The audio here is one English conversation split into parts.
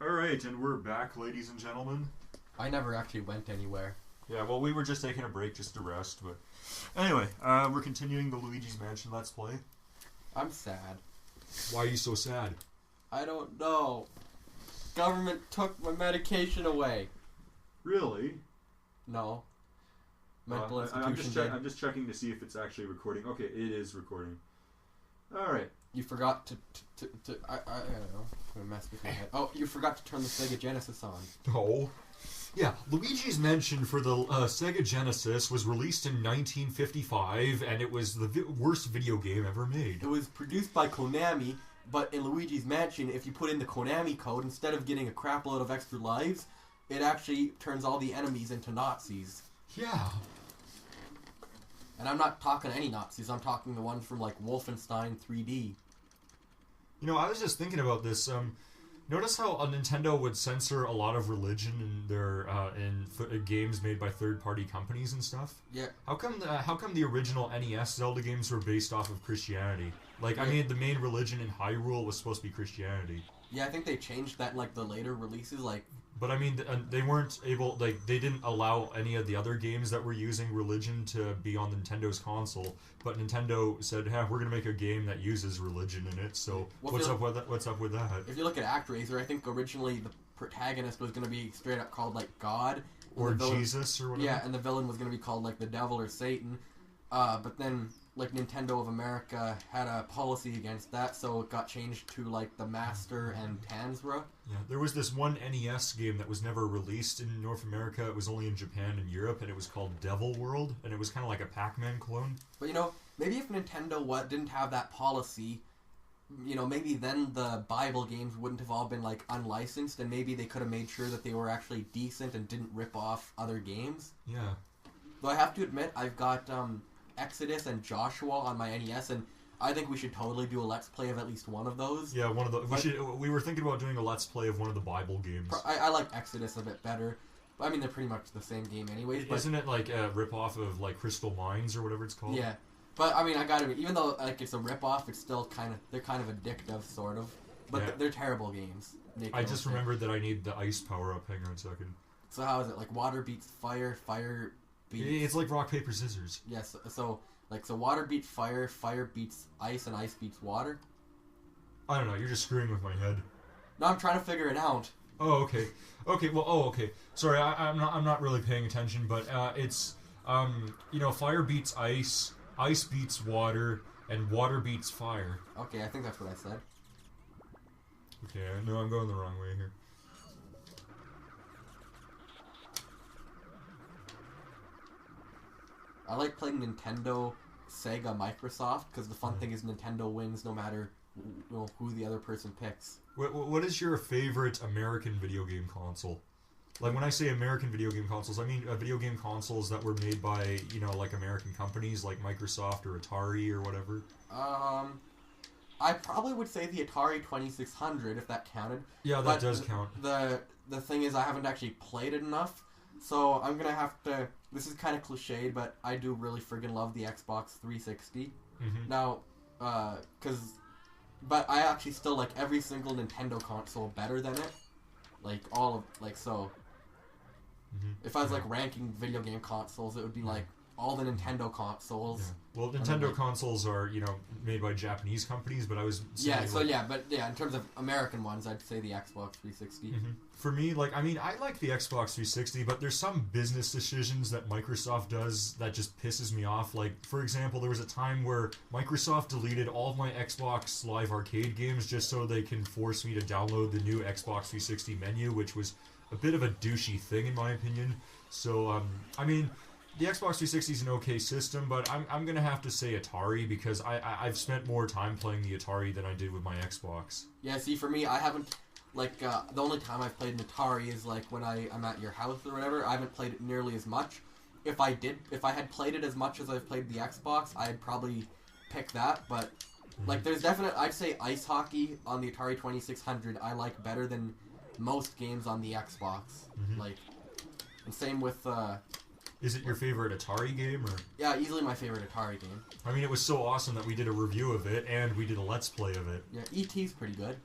Alright, and we're back, ladies and gentlemen. I never actually went anywhere. Yeah, well, we were just taking a break just to rest, but... Anyway, we're continuing the Luigi's Mansion Let's Play. I'm sad. Why are you so sad? I don't know. Government took my medication away. Really? No. Mental institution did. I'm just checking to see if it's actually recording. Okay, it is recording. Alright. You forgot to I don't know. I'm gonna mess with my head. Oh, you forgot to turn the Sega Genesis on. Oh. Yeah, Luigi's Mansion for the Sega Genesis was released in 1955, and it was the worst video game ever made. It was produced by Konami, but in Luigi's Mansion, if you put in the Konami code, instead of getting a crap load of extra lives, it actually turns all the enemies into Nazis. Yeah. And I'm not talking any Nazis, I'm talking the ones from, like, Wolfenstein 3D. You know, I was just thinking about this. Notice how Nintendo would censor a lot of religion in their games made by third-party companies and stuff? Yeah. How come the original NES Zelda games were based off of Christianity? Like, yeah. I mean, the main religion in Hyrule was supposed to be Christianity. Yeah, I think they changed that in, like, the later releases, like... But, I mean, they weren't able... Like, they didn't allow any of the other games that were using religion to be on Nintendo's console. But Nintendo said, hey, we're going to make a game that uses religion in it, so what's up with that? If you look at ActRaiser, I think originally the protagonist was going to be straight up called, like, God. Or Jesus, or whatever. Yeah, and the villain was going to be called, like, the devil or Satan. But then... like, Nintendo of America had a policy against that, so it got changed to, like, the Master and Tanzra. Yeah, there was this one NES game that was never released in North America. It was only in Japan and Europe, and it was called Devil World, and it was kind of like a Pac-Man clone. But, you know, maybe if Nintendo didn't have that policy, you know, maybe then the Bible games wouldn't have all been, like, unlicensed, and maybe they could have made sure that they were actually decent and didn't rip off other games. Yeah. Though I have to admit, I've got, Exodus and Joshua on my NES, and I think we should totally do a Let's Play of at least one of those. Yeah, one of the... We were thinking about doing a Let's Play of one of the Bible games. I like Exodus a bit better. I mean, they're pretty much the same game anyways. But isn't it like a rip-off of, like, Crystal Mines or whatever it's called? Yeah. But, I mean, I gotta admit, even though, like, it's a rip-off, it's still they're kind of addictive, sort of. But yeah. They're terrible games. I just remembered that I need the ice power-up. Hang on a second. So how is it? Like, water beats fire, fire beats... It's like rock, paper, scissors. Yes, so water beats fire, fire beats ice, and ice beats water? I don't know, you're just screwing with my head. No, I'm trying to figure it out. Oh, okay. Okay, well, okay. Sorry, I'm not really paying attention, but it's, you know, fire beats ice beats water, and water beats fire. Okay, I think that's what I said. Okay, no, I'm going the wrong way here. I like playing Nintendo, Sega, Microsoft, because the fun thing is Nintendo wins no matter who the other person picks. What is your favorite American video game console? Like, when I say American video game consoles, I mean video game consoles that were made by, you know, like, American companies like Microsoft or Atari or whatever. I probably would say the Atari 2600, if that counted. Yeah, that does count. The thing is, I haven't actually played it enough, so I'm gonna have to... This is kind of cliched, but I do really friggin' love the Xbox 360. Mm-hmm. Now, but I actually still like every single Nintendo console better than it. Like, all of... Like, so... Mm-hmm. If I was, like, ranking video game consoles, it would be, like, all the Nintendo consoles. Yeah. Well, Nintendo consoles are, you know, made by Japanese companies, but I was saying, in terms of American ones, I'd say the Xbox 360. Mm-hmm. For me, like, I mean, I like the Xbox 360, but there's some business decisions that Microsoft does that just pisses me off. Like, for example, there was a time where Microsoft deleted all of my Xbox Live Arcade games just so they can force me to download the new Xbox 360 menu, which was a bit of a douchey thing, in my opinion. So, I mean... The Xbox 360 is an okay system, but I'm going to have to say Atari because I've spent more time playing the Atari than I did with my Xbox. Yeah, see, for me, I haven't, like, the only time I've played an Atari is, like, when I'm at your house or whatever. I haven't played it nearly as much. If I had played it as much as I've played the Xbox, I'd probably pick that, but, like, there's I'd say ice hockey on the Atari 2600 I like better than most games on the Xbox. Mm-hmm. Like, and same with, Is it your favorite Atari game, or...? Yeah, easily my favorite Atari game. I mean, it was so awesome that we did a review of it, and we did a Let's Play of it. Yeah, E.T.'s pretty good.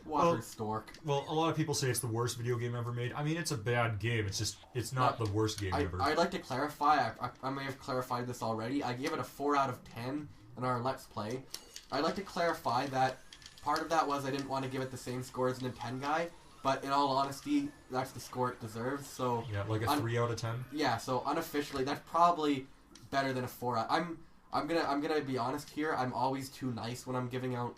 Water stork. Well, a lot of people say it's the worst video game ever made. I mean, it's a bad game. It's just, it's not the worst game ever. I'd like to clarify, I may have clarified this already. I gave it a 4 out of 10 in our Let's Play. I'd like to clarify that part of that was I didn't want to give it the same score as Nin10Guy, but in all honesty, that's the score it deserves, so... Yeah, like a 3 out of 10? Yeah, so unofficially, that's probably better than a 4 out... I'm gonna be honest here, I'm always too nice when I'm giving out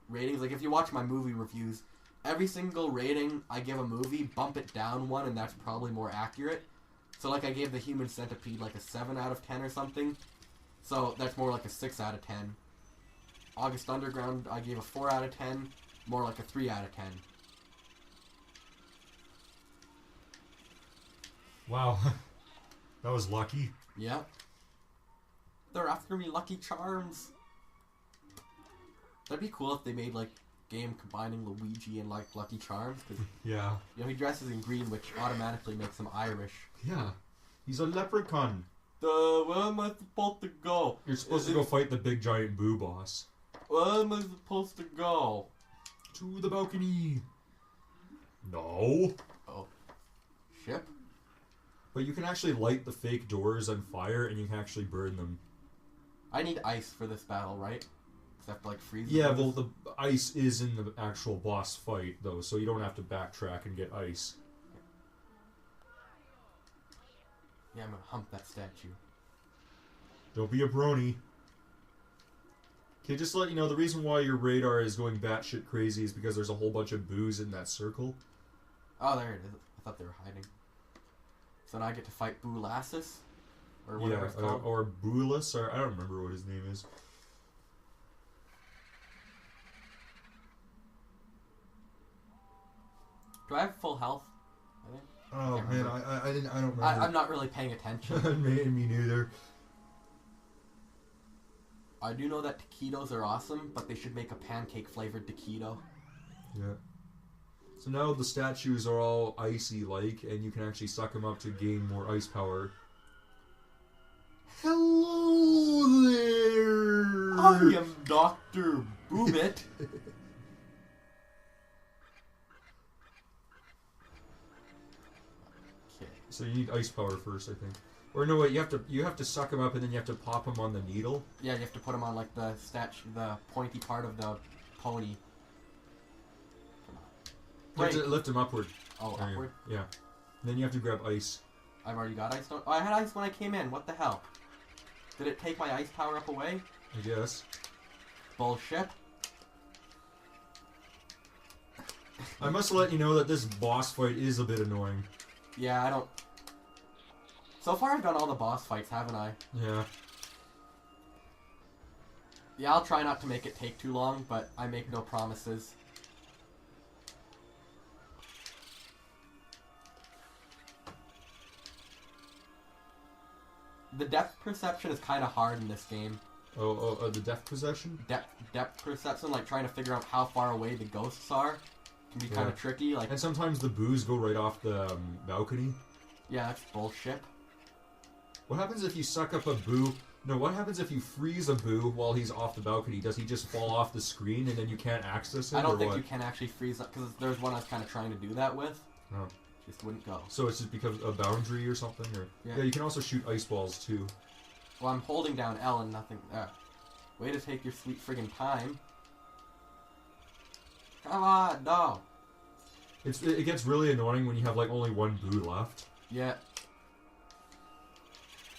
ratings. Like, if you watch my movie reviews, every single rating I give a movie, bump it down 1, and that's probably more accurate. So, like, I gave The Human Centipede, like, a 7 out of 10 or something. So, that's more like a 6 out of 10. August Underground, I gave a 4 out of 10, more like a 3 out of 10. Wow. That was lucky. Yep. They're after me, Lucky Charms. That'd be cool if they made, like, game combining Luigi and, like, Lucky Charms. Cause, yeah. You know, he dresses in green, which automatically makes him Irish. Yeah. He's a leprechaun. Where am I supposed to go? You're supposed to go fight the big giant boo boss. Where am I supposed to go? To the balcony. No. Oh. Ship? But you can actually light the fake doors on fire and you can actually burn them. I need ice for this battle, right? Because I have to, like, freeze Yeah, well, the ice is in the actual boss fight, though, so you don't have to backtrack and get ice. Yeah, I'm gonna hump that statue. Don't be a brony. Okay, just to let you know, the reason why your radar is going batshit crazy is because there's a whole bunch of boos in that circle. Oh, there it is. I thought they were hiding. So now I get to fight Boo Lassus? Or whatever it's called. Or Boolus, or I don't remember what his name is. Do I have full health? Oh man, I don't remember. I'm not really paying attention. Me neither. I do know that taquitos are awesome, but they should make a pancake flavored taquito. Yeah. So now the statues are all icy-like, and you can actually suck them up to gain more ice power. Hello there! I am Dr. Boomit. Okay. So you need ice power first, I think. Or no, wait, you have to suck them up, and then you have to pop them on the needle. Yeah, you have to put them on like the the pointy part of the pony. You have to lift them upward. Oh, upward? Yeah. And then you have to grab ice. I've already got ice. Oh, I had ice when I came in. What the hell? Did it take my ice power up away? I guess. Bullshit. I must let you know that this boss fight is a bit annoying. Yeah, I don't... So far I've done all the boss fights, haven't I? Yeah. Yeah, I'll try not to make it take too long, but I make no promises. The depth perception is kind of hard in this game. Oh, the depth possession? Depth perception, like trying to figure out how far away the ghosts are, can be kind of tricky. Like, and sometimes the boos go right off the balcony. Yeah, that's bullshit. What happens if you suck up a boo? No, what happens if you freeze a boo while he's off the balcony? Does he just fall off the screen and then you can't access him? I don't think you can actually freeze up, because there's one I was kind of trying to do that with. Oh. Just wouldn't go. So it's just because a boundary or something? Or yeah, you can also shoot ice balls too. Well, I'm holding down L and nothing. Way to take your sweet friggin' time. Come on, no. It gets really annoying when you have like only one boo left. Yeah.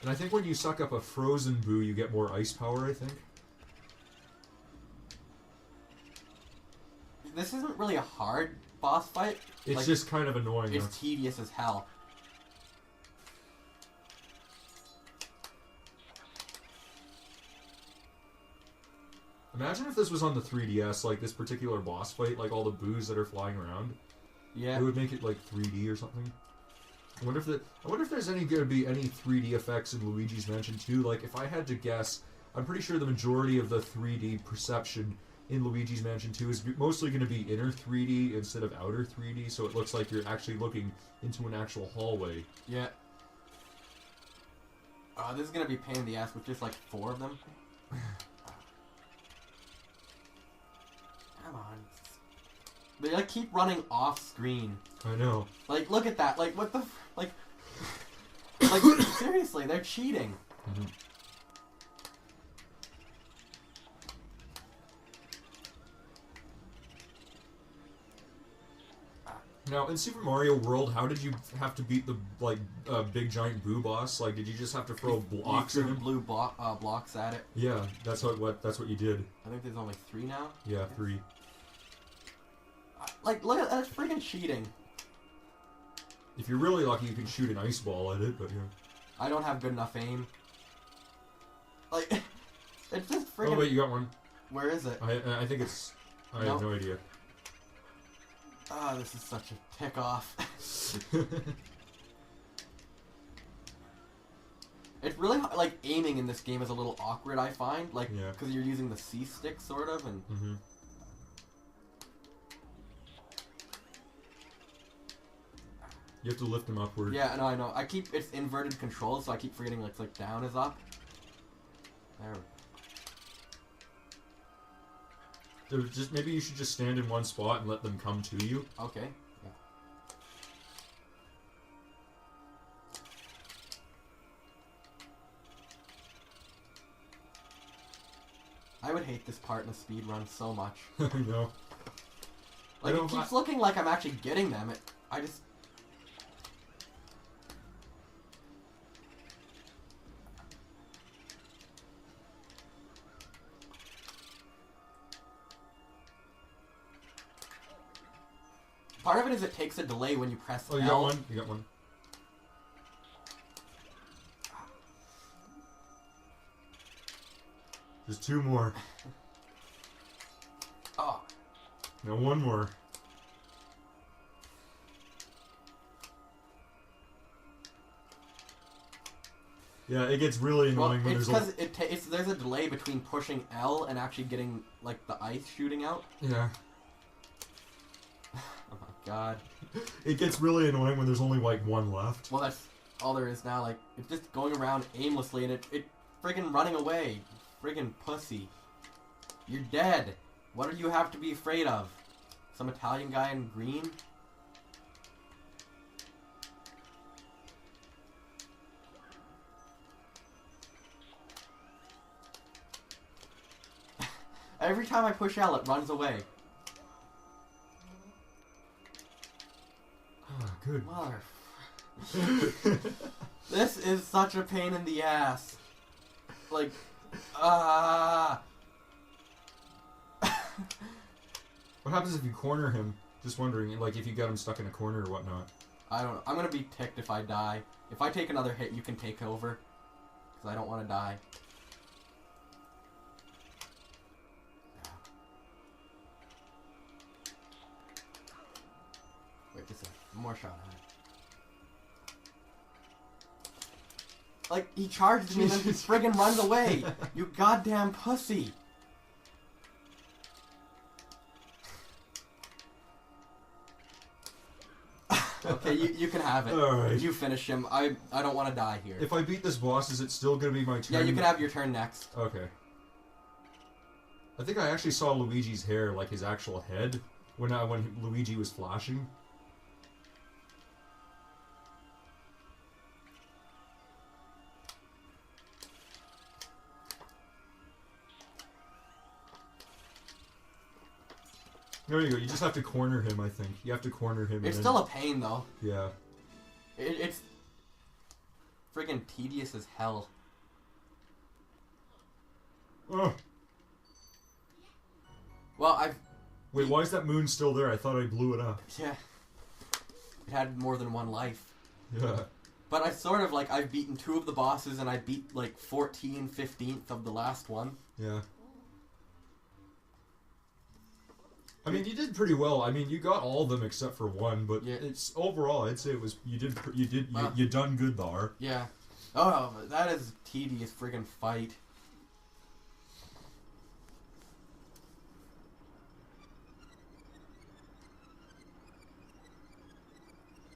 And I think when you suck up a frozen boo, you get more ice power, I think. This isn't really a hard boss fight. It's like, just kind of annoying. It's tedious as hell. Imagine if this was on the 3DS, like this particular boss fight, like all the boos that are flying around. Yeah. It would make it like 3D or something. I wonder if there's going to be any 3D effects in Luigi's Mansion 2. Like, if I had to guess, I'm pretty sure the majority of the 3D perception in Luigi's Mansion 2 is mostly going to be inner 3D instead of outer 3D, so it looks like you're actually looking into an actual hallway. Yeah. This is going to be a pain in the ass with just like 4 of them. Come on. They like keep running off screen. I know. Like, look at that. Like, what the like seriously, they're cheating. Mm-hmm. Now, in Super Mario World, how did you have to beat the big giant boo boss? Like, did you just have to throw blocks You at threw him? blue blocks at it. Yeah, that's what you did. I think there's only 3 now. Yeah, 3. Like, look at that's freaking cheating. If you're really lucky, you can shoot an ice ball at it, but yeah. I don't have good enough aim. Like, it's just freaking. Oh wait, you got one. Where is it? I think it's. I have no idea. Ah, this is such a tick off. It's really like aiming in this game is a little awkward. I find like because you're using the C stick sort of and. Mm-hmm. You have to lift them upward. Yeah, no, I know. It's inverted controls, so I keep forgetting like down is up. There. Just maybe you should just stand in one spot and let them come to you. Okay. Yeah. I would hate this part in a speed run so much. I know. Like it keeps looking like I'm actually getting them. I just. Part of it is it takes a delay when you press L. You got one? You got one. There's 2 more. Oh. Now 1 more. Yeah, it gets really annoying when there's there's a delay between pushing L and actually getting like the ice shooting out. Yeah. Oh my god. It gets really annoying when there's only like 1 left. Well, that's all there is now. Like, it's just going around aimlessly and it friggin' running away. Friggin' pussy. You're dead. What do you have to be afraid of? Some Italian guy in green? Every time I push L, it runs away. Oh, good. Mother. This is such a pain in the ass. Like, What happens if you corner him? Just wondering, like, if you got him stuck in a corner or whatnot. I don't know. I'm gonna be ticked if I die. If I take another hit, you can take over. Because I don't want to die. Wait, just a more shot at it. Like, he charged me and then he friggin' runs away! You goddamn pussy! Okay, you can have it. Alright. You finish him. I don't want to die here. If I beat this boss, is it still going to be my turn? Yeah, you can have your turn next. Okay. I think I actually saw Luigi's hair, like his actual head, when Luigi was flashing. There you go. You just have to corner him, I think. You have to corner him. It's still a pain, though. Yeah. It's friggin' tedious as hell. Oh. Well, Wait, why is that moon still there? I thought I blew it up. Yeah. It had more than one life. Yeah. But I've beaten 2 of the bosses, and I beat, like, 15th of the last one. Yeah. I mean, you did pretty well. I mean, you got all of them except for 1, but it's overall, I'd say it was you done good there. Yeah. Oh, that is a tedious friggin' fight.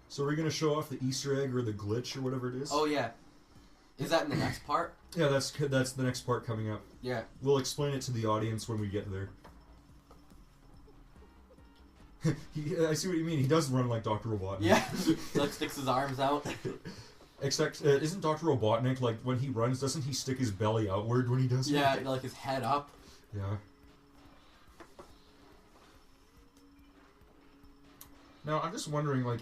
So we're gonna show off the Easter egg or the glitch or whatever it is. Oh yeah. Is that in the next part? Yeah, that's the next part coming up. Yeah. We'll explain it to the audience when we get there. I see what you mean. He does run like Dr. Robotnik. Yeah. He like sticks his arms out. Except, isn't Dr. Robotnik, like, when he runs, doesn't he stick his belly outward when he does it? Yeah, like his head up. Yeah. Now, I'm just wondering, like,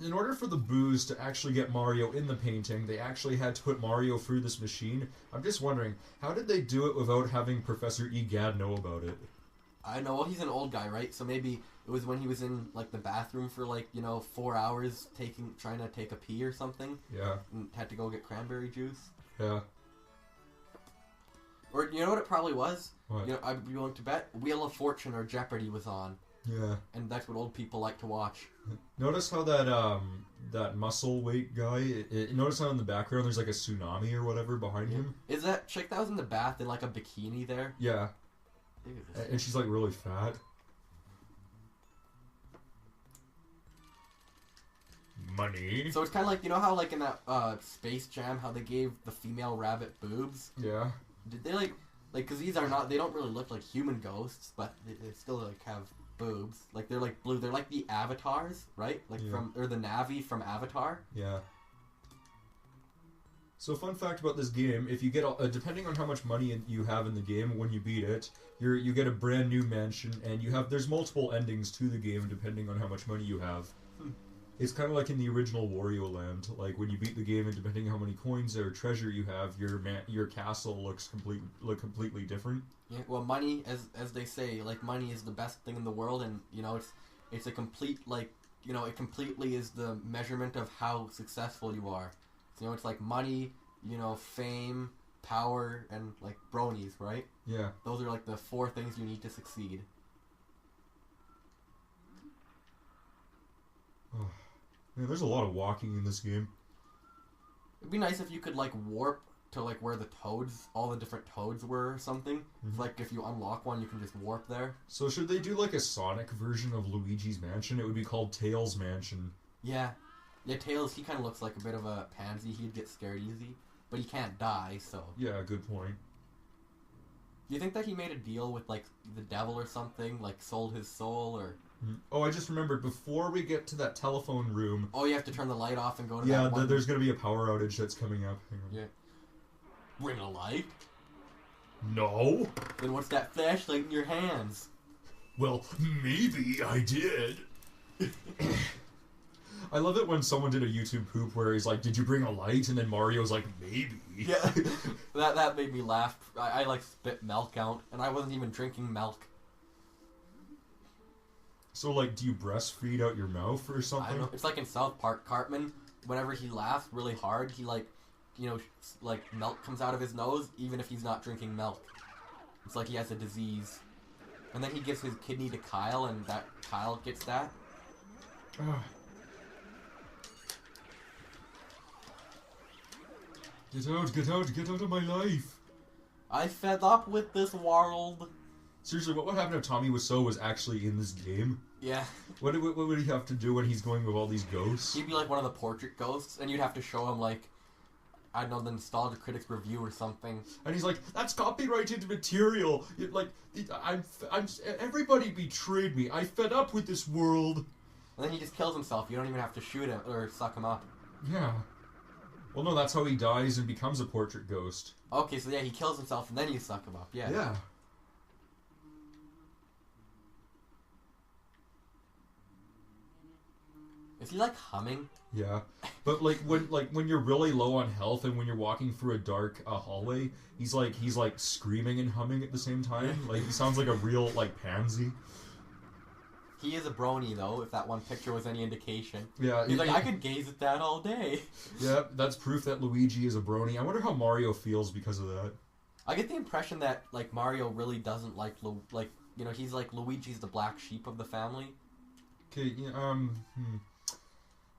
in order for the booze to actually get Mario in the painting, they actually had to put Mario through this machine. I'm just wondering, how did they do it without having Professor Egad know about it? I know, well, he's an old guy, right? So maybe it was when he was in, like, the bathroom for, like, 4 hours trying to take a pee or something. Yeah. And had to go get cranberry juice. Yeah. Or, you know what it probably was? What? I'd be willing to bet Wheel of Fortune or Jeopardy was on. Yeah. And that's what old people like to watch. Notice how that muscle weight guy, notice how in the background there's, like, a tsunami or whatever behind him? Is that chick that was in the bath in, like, a bikini there? Yeah. And she's, like, really fat. Money. So it's kind of like, how, like, in that Space Jam, how they gave the female rabbit boobs? Yeah. Did they, like, because these are not, they don't really look like human ghosts, but they still, like, have boobs. Like, they're, like, blue. They're like the avatars, right? Like, or the Navi from Avatar. Yeah. So, fun fact about this game, if you get, depending on how much money you have in the game, when you beat it, you get a brand new mansion, and there's multiple endings to the game depending on how much money you have. It's kind of like in the original Wario Land, like when you beat the game and depending on how many coins or treasure you have, your castle looks completely different. Yeah, well, money, as they say, like, money is the best thing in the world, and, it's a complete, like, it completely is the measurement of how successful you are. So, it's like money, fame, power, and, like, bronies, right? Yeah. Those are, like, the 4 things you need to succeed. Oh. Man, there's a lot of walking in this game. It'd be nice if you could, like, warp to, like, where the toads, all the different toads were or something. Mm-hmm. Like, if you unlock one, you can just warp there. So should they do, like, a Sonic version of Luigi's Mansion? It would be called Tails Mansion. Yeah. Yeah, Tails, he kind of looks like a bit of a pansy. He'd get scared easy. But he can't die, so... Yeah, good point. Do you think that he made a deal with, like, the devil or something? Like, sold his soul, or... Oh, I just remembered, before we get to that telephone room... Oh, you have to turn the light off and go to that one... Yeah, there's going to be a power outage that's coming up. Hang on. Yeah. Bring a light? No. Then what's that flashlight in your hands? Well, maybe I did. I love it when someone did a YouTube poop where he's like, did you bring a light? And then Mario's like, maybe. Yeah, that made me laugh. I like spit milk out, and I wasn't even drinking milk. So, like, do you breastfeed out your mouth or something? I don't know. It's like in South Park, Cartman, whenever he laughs really hard, he, like, like, milk comes out of his nose, even if he's not drinking milk. It's like he has a disease. And then he gives his kidney to Kyle, and that Kyle gets that. Get out of my life. I fed up with this world. Seriously, what would happen if Tommy Wiseau was actually in this game? Yeah. What would he have to do when he's going with all these ghosts? He'd be like one of the portrait ghosts, and you'd have to show him, like, I don't know, the Nostalgia Critics review or something. And he's like, that's copyrighted material. Everybody betrayed me. I fed up with this world. And then he just kills himself. You don't even have to shoot him or suck him up. Yeah. Well, no, that's how he dies and becomes a portrait ghost. Okay, so yeah, he kills himself and then you suck him up. Yeah. Yeah. Is he like humming? Yeah, but when you're really low on health and when you're walking through a dark hallway, he's like screaming and humming at the same time. Like he sounds like a real pansy. He is a brony though, if that one picture was any indication. Yeah, he's like, I could gaze at that all day. Yeah, that's proof that Luigi is a brony. I wonder how Mario feels because of that. I get the impression that like Mario really doesn't like he's like Luigi's the black sheep of the family. Okay,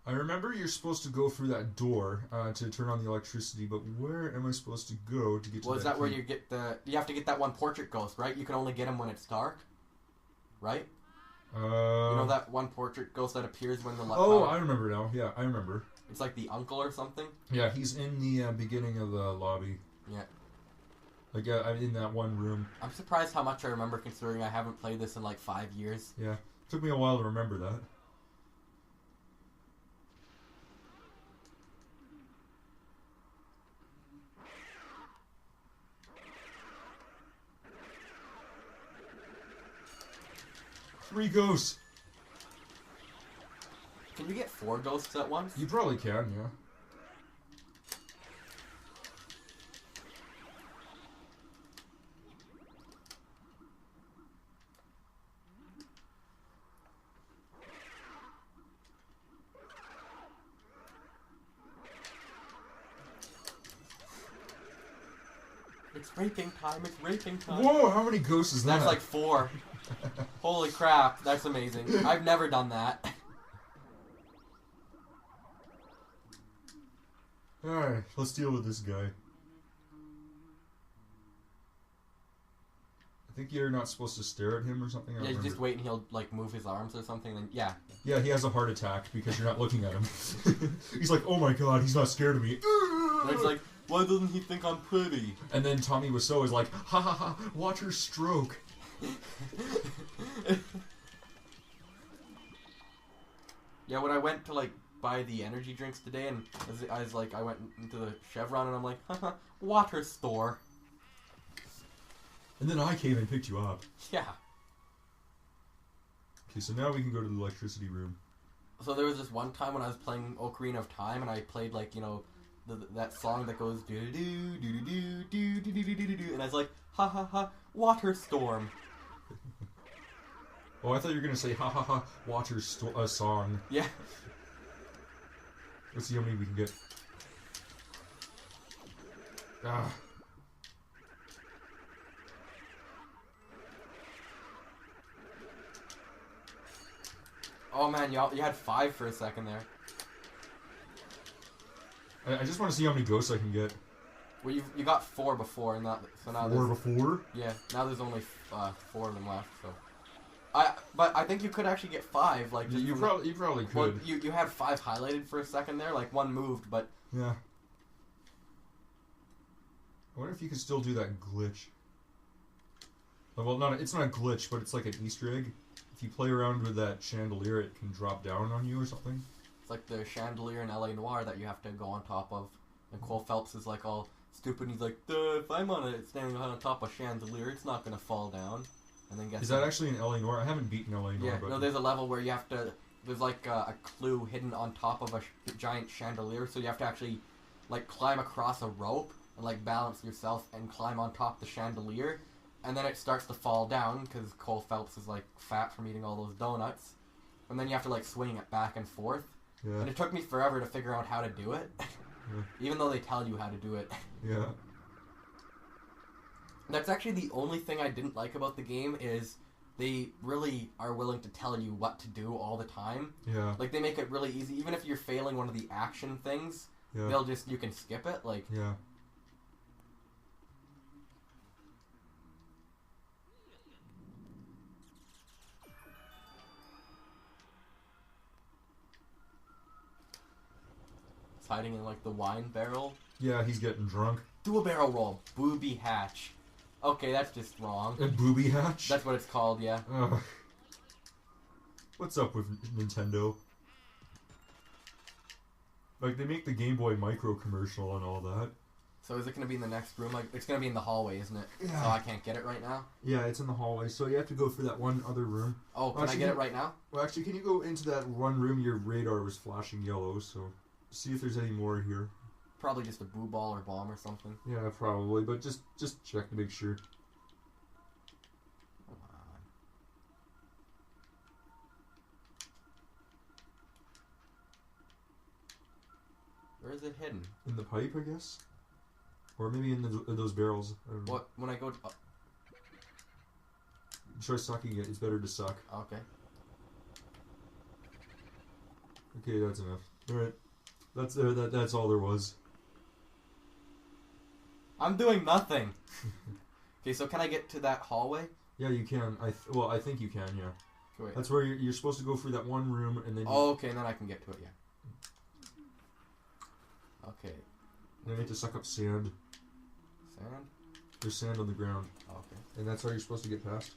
I remember you're supposed to go through that door to turn on the electricity, but where am I supposed to go to get to that? Well, is that where you get you have to get that one portrait ghost, right? You can only get him when it's dark, right? You know that one portrait ghost that appears when the light... Oh, I remember now. Yeah, I remember. It's like the uncle or something? Yeah, he's in the beginning of the lobby. Yeah. Like, I'm in that one room. I'm surprised how much I remember considering I haven't played this in like 5 years. Yeah. Took me a while to remember that. Three ghosts. Can you get 4 ghosts at once? You probably can, yeah. It's raping time, it's raping time. Whoa, how many ghosts is that? That's like 4. Holy crap, that's amazing. I've never done that. Alright, let's deal with this guy. I think you're not supposed to stare at him or something. Yeah, you just wait and he'll like move his arms or something, then yeah. Yeah, he has a heart attack because you're not looking at him. He's like, oh my god, he's not scared of me. And it's like, why doesn't he think I'm pretty? And then Tommy Wiseau is like, ha ha ha, watch her stroke. Yeah, when I went to like buy the energy drinks today, and I was like, I went into the Chevron and I'm like, haha, water store. And then I came and picked you up. Yeah. Okay, so now we can go to the electricity room. So there was this one time when I was playing Ocarina of Time, and I played like, you know, that song that goes do do do do do do do do do do, and I was like, ha ha ha, water storm. Oh, I thought you were gonna say ha ha ha, water song. Yeah. Let's see how many we can get. Ah. Oh man, you had 5 for a second there. I just want to see how many ghosts I can get. Well, you got 4 before, and so now 4 before? Yeah, now there's only 4 of them left. So, but I think you could actually get 5. Like just you probably could. Well, you had 5 highlighted for a second there, like 1 moved, but yeah. I wonder if you can still do that glitch. Well, it's not a glitch, but it's like an Easter egg. If you play around with that chandelier, it can drop down on you or something. It's like the chandelier in LA Noire that you have to go on top of. And Cole Phelps is like all stupid, and he's like, if I'm standing on top of a chandelier, it's not going to fall down. And then Is that actually in LA Noire? I haven't beaten LA Noire. Yeah, but no, there's a level where you have to, there's like a clue hidden on top of a giant chandelier, so you have to actually like climb across a rope and like balance yourself and climb on top the chandelier. And then it starts to fall down because Cole Phelps is like fat from eating all those donuts. And then you have to like swing it back and forth. Yeah. And it took me forever to figure out how to do it. Yeah. Even though they tell you how to do it. Yeah. That's actually the only thing I didn't like about the game is they really are willing to tell you what to do all the time. Yeah. Like they make it really easy. Even if you're failing one of the action things, yeah. you can skip it. Like yeah. hiding in like the wine barrel. Yeah, he's getting drunk. Do a barrel roll. Booby hatch. Okay, that's just wrong. A booby hatch? That's what it's called, yeah. What's up with Nintendo? Like, they make the Game Boy Micro commercial and all that. So is it going to be in the next room? Like, it's going to be in the hallway, isn't it? Yeah. So I can't get it right now? Yeah, it's in the hallway, so you have to go for that one other room. Oh, can I get it right now? Well, actually, can you go into that one room? Your radar was flashing yellow, so see if there's any more here. Probably just a boo ball or bomb or something. Yeah, probably, but just check to make sure. Come on. Where is it hidden? In the pipe, I guess? Or maybe in those barrels. I don't know. What? When I go... Try sucking it. It's better to suck. Okay. Okay, that's enough. Alright. That's all there was. I'm doing nothing. Okay, so can I get to that hallway? Yeah, you can. I think you can, yeah. Wait. That's where you're supposed to go through that one room and then... Oh, okay, and then I can get to it, yeah. Okay. Then you have to suck up sand. Sand? There's sand on the ground. Okay. And that's how you're supposed to get past.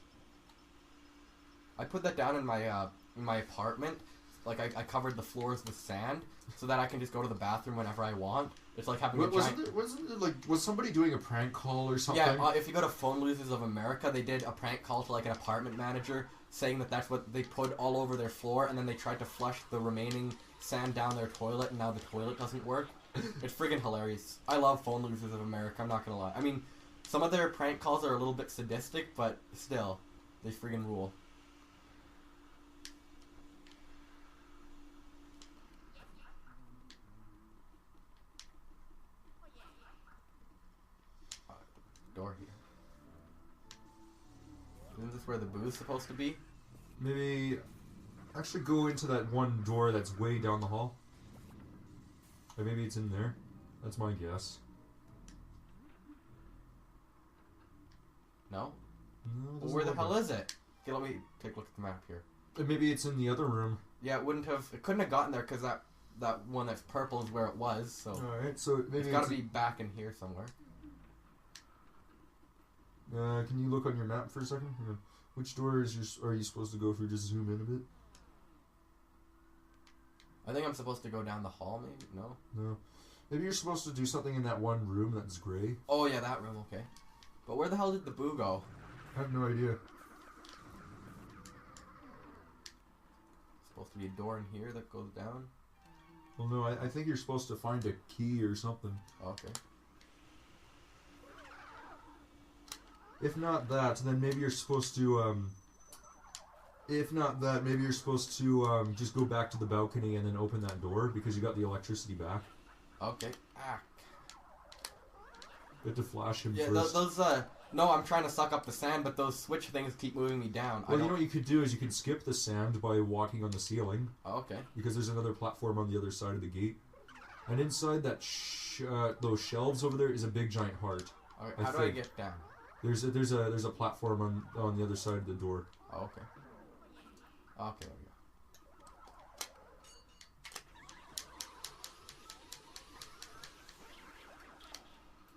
I put that down in my apartment. Like I covered the floors with sand so that I can just go to the bathroom whenever I want. It's like having wasn't it like was somebody doing a prank call or something? Yeah, if you go to Phone Losers of America, they did a prank call to like an apartment manager saying that that's what they put all over their floor, and then they tried to flush the remaining sand down their toilet, and now the toilet doesn't work. It's friggin' hilarious. I love Phone Losers of America, I'm not gonna lie. I mean, some of their prank calls are a little bit sadistic, but still, they friggin' rule. Door here. Isn't this where the boo's supposed to be? Maybe actually go into that one door that's way down the hall. Or maybe it's in there. That's my guess. No? No, Well, where the hell is it? Okay, let me take a look at the map here. Maybe it's in the other room. Yeah, it couldn't have gotten there because that one that's purple is where it was, so... Alright, so maybe it's gotta be back in here somewhere. Can you look on your map for a second? Yeah. Which door are you supposed to go through? Just zoom in a bit. I think I'm supposed to go down the hall, maybe? No? No. Maybe you're supposed to do something in that one room that's gray. Oh, yeah, that room, okay. But where the hell did the boo go? I have no idea. Supposed to be a door in here that goes down? Well, no, I think you're supposed to find a key or something. Okay. If not that, then maybe you're supposed to, if not that, maybe you're supposed to, just go back to the balcony and then open that door, because you got the electricity back. Okay. Ah. You have to flash him yeah, first. No, I'm trying to suck up the sand, but those switch things keep moving me down. Well, you know what you could do is you can skip the sand by walking on the ceiling. Oh, okay. Because there's another platform on the other side of the gate. And inside that those shelves over there is a big giant heart. Alright, how do I get down? There's a platform on the other side of the door. Oh, okay. Okay, there we go.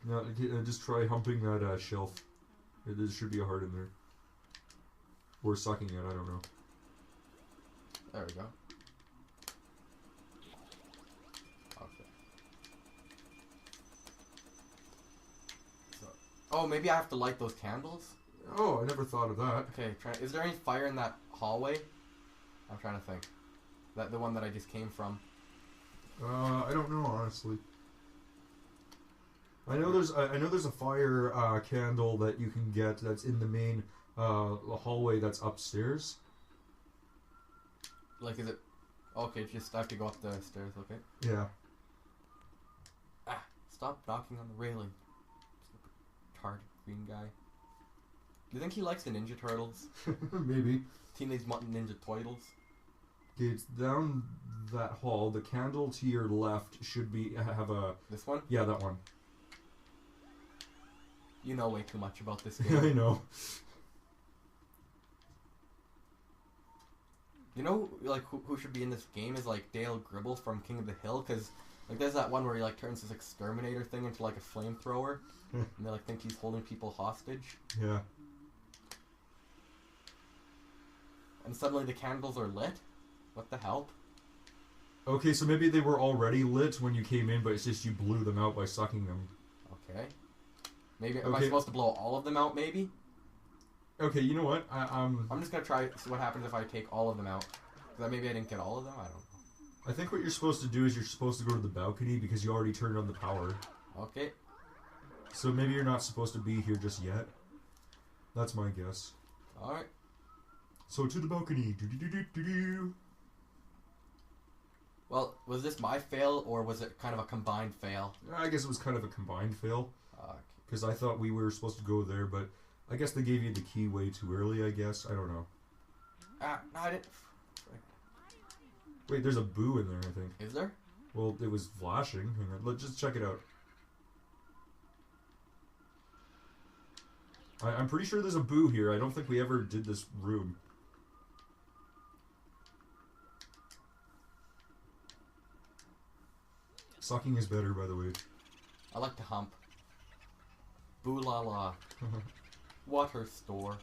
Now, just try humping that shelf. There should be a heart in there. Or sucking it, I don't know. There we go. Okay. So, oh, maybe I have to light those candles? Oh, I never thought of that. Okay, is there any fire in that hallway? I'm trying to think. The one that I just came from. I don't know, honestly. I know there's a fire candle that you can get that's in the main hallway that's upstairs. Like, is it... Okay, just I have to go up the stairs, okay? Yeah. Ah, stop knocking on the railing. Tart green guy. Do you think he likes the Ninja Turtles? Maybe. Teenage Mutant Ninja Turtles? Okay, it's down that hall. The candle to your left should have a... This one? Yeah, that one. You know way too much about this game. I know. You know, like, who should be in this game is, like, Dale Gribble from King of the Hill, because, like, there's that one where he, like, turns his exterminator thing into, like, a flamethrower, and they, like, think he's holding people hostage. Yeah. And suddenly the candles are lit? What the hell? Okay, so maybe they were already lit when you came in, but it's just you blew them out by sucking them. Okay. Maybe, am I supposed to blow all of them out, maybe? Okay, you know what? I'm just gonna try see what happens if I take all of them out. Because maybe I didn't get all of them, I don't know. I think what you're supposed to do is you're supposed to go to the balcony because you already turned on the power. Okay. So maybe you're not supposed to be here just yet. That's my guess. Alright. So to the balcony. Do-do-do-do-do-do. Well, was this my fail, or was it kind of a combined fail? I guess it was kind of a combined fail. Okay. Because I thought we were supposed to go there, but I guess they gave you the key way too early, I guess. I don't know. No, I didn't... Wait, there's a boo in there, I think. Is there? Well, it was flashing. Hang on, let's just check it out. I'm pretty sure there's a boo here. I don't think we ever did this room. Sucking is better, by the way. I like to hump. Boo la la. Water store.